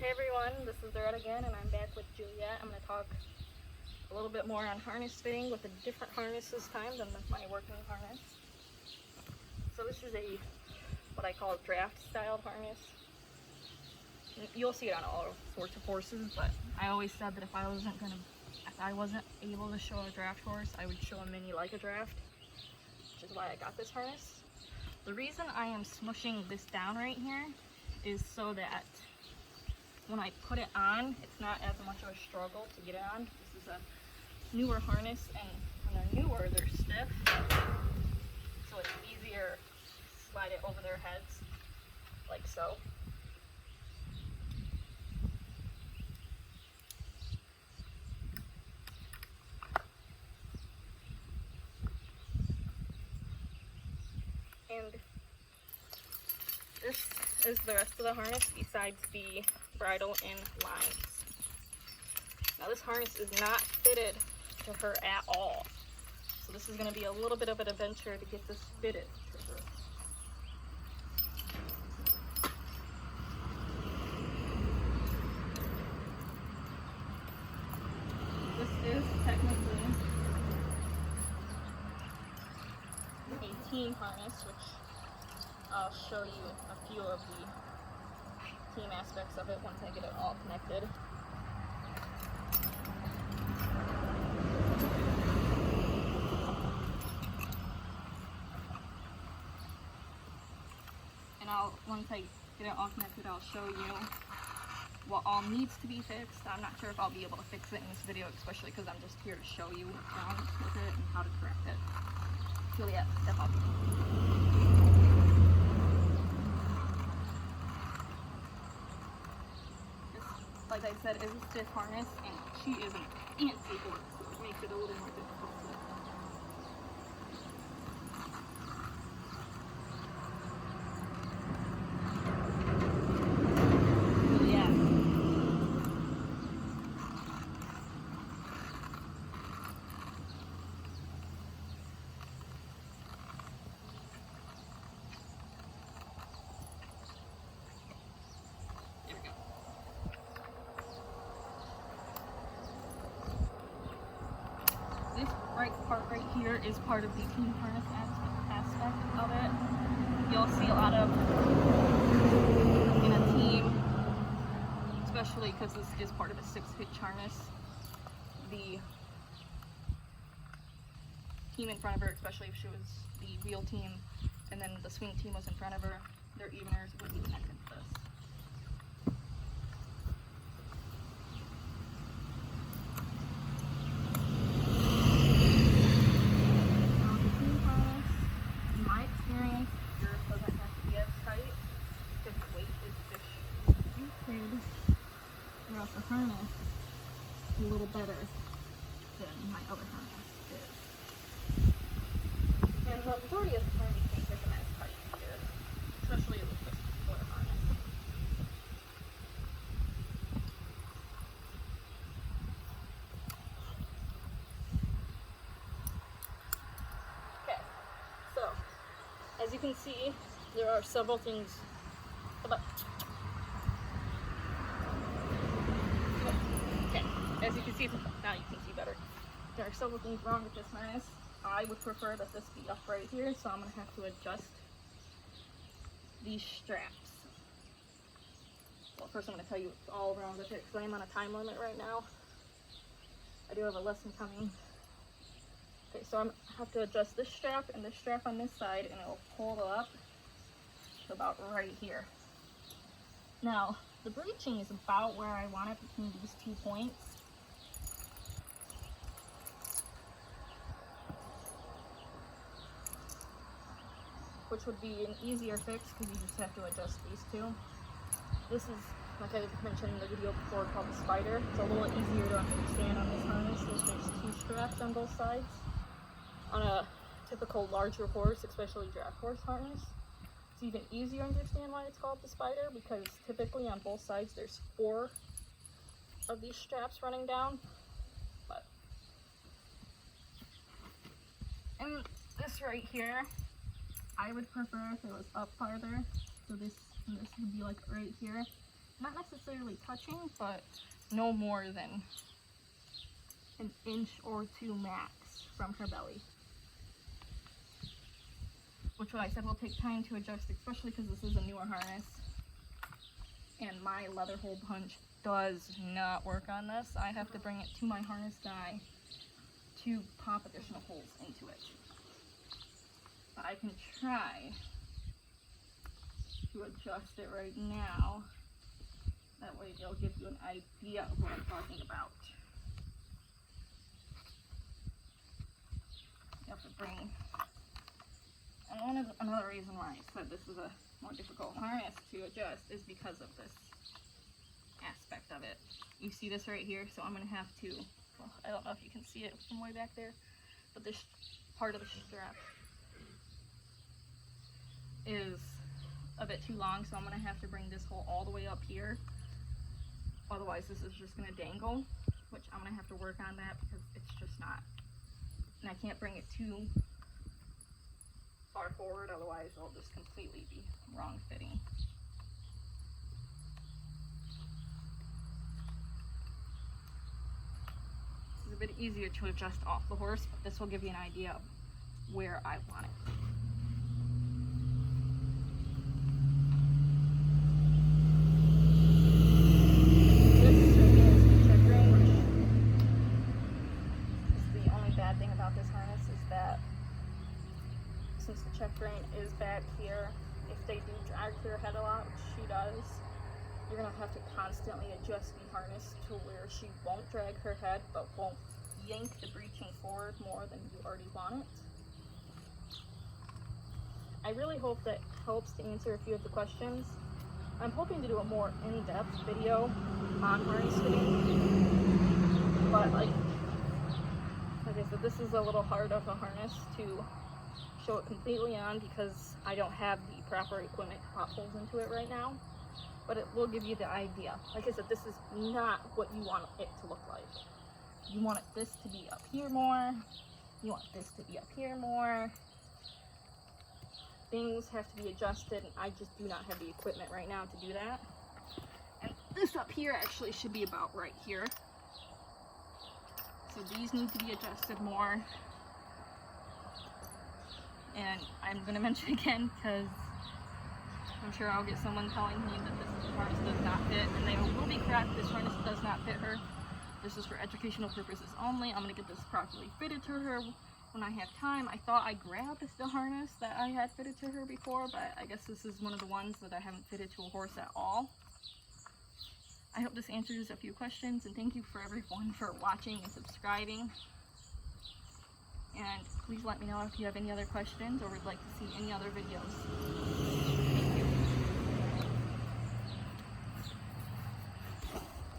Hey everyone, this is Juliet again, and I'm back with Juliet. I'm going to talk a little bit more on harness fitting with a different harness this time than my working harness. So this is what I call a draft styled harness. You'll see it on all sorts of horses, but I always said that if I wasn't able to show a draft horse, I would show a mini like a draft, which is why I got this harness. The reason I am smushing this down right here is so that when I put it on, it's not as much of a struggle to get it on. This is a newer harness, and when they're newer, they're stiff, so it's easier to slide it over their heads, like so. And this is the rest of the harness besides the bridle and lines. Now this harness is not fitted to her at all. So this is going to be a little bit of an adventure to get this fitted to her. This is technically a team harness, which I'll show you a few of the team aspects of it once I get it all connected. And once I get it all connected, I'll show you what all needs to be fixed. I'm not sure if I'll be able to fix it in this video, especially because I'm just here to show you what's wrong with it and how to correct it. Juliet, step up. Like I said, is a stiff harness, and she is an antsy horse, so it makes it a little more difficult. Yeah. There we go. This part right here is part of the team harness aspect of it. You'll see a lot of in a team, especially because this is part of a 6-hitch harness. The team in front of her, especially if she was the wheel team and then the swing team was in front of her, their eveners would be connected to this. Throughout the harness a little better than my other harness is. And the majority of the time you can recommend tight here, especially with this sort of harness. Okay, so as you can see, there are several things about. As you can see, now you can see better. There are several things wrong with this harness. I would prefer that this be up right here, so I'm going to have to adjust these straps. Well, first I'm going to tell you what's all wrong with it, because I am on a time limit right now. I do have a lesson coming. Okay, so I have to adjust this strap and this strap on this side, and it will pull up to about right here. Now, the breeching is about where I want it between these 2 points. Which would be an easier fix because you just have to adjust these two. This is, like I mentioned in the video before, called the spider. It's a little easier to understand on this harness as there's 2 straps on both sides. On a typical larger horse, especially draft horse harness, it's even easier to understand why it's called the spider, because typically on both sides there's 4 of these straps running down. And this right here, I would prefer if it was up farther. So this would be like right here. not necessarily touching, but no more than an inch or two max from her belly. Which, what I said, will take time to adjust, especially because this is a newer harness. And my leather hole punch does not work on this. I have to bring it to my harness guy to pop additional holes into it. But I can try to adjust it right now. That way it'll give you an idea of what I'm talking about. You have to bring, and another reason why I said this is a more difficult harness to adjust is because of this aspect of it. You see this right here, so I'm going to have to, well, I don't know if you can see it from way back there, but this part of the strap is a bit too long, so I'm going to have to bring this hole all the way up here. Otherwise this is just going to dangle, which I'm going to have to work on that because it's just not, and I can't bring it too far forward, otherwise it'll just completely be wrong fitting. This is a bit easier to adjust off the horse, but this will give you an idea of where I want it. Since the check rein is back here, if they do drag her head a lot, which she does, you're going to have to constantly adjust the harness to where she won't drag her head, but won't yank the breeching forward more than you already want it. I really hope that helps to answer a few of the questions. I'm hoping to do a more in-depth video on harness fitting, but like I said, this is a little hard of a harness to show it completely on because I don't have the proper equipment to pop holes into it right now, but it will give you the idea. Like I said, this is not what you want it to look like. You want this to be up here more, you want this to be up here more. Things have to be adjusted, and I just do not have the equipment right now to do that. And this up here actually should be about right here. So these need to be adjusted more. And I'm going to mention again because I'm sure I'll get someone telling me that this harness does not fit, and they will be correct. This harness does not fit her. This is for educational purposes only. I'm going to get this properly fitted to her when I have time. I thought I grabbed the harness that I had fitted to her before, but I guess this is one of the ones that I haven't fitted to a horse at all. I hope this answers a few questions, and thank you for everyone for watching and subscribing. And please let me know if you have any other questions or would like to see any other videos.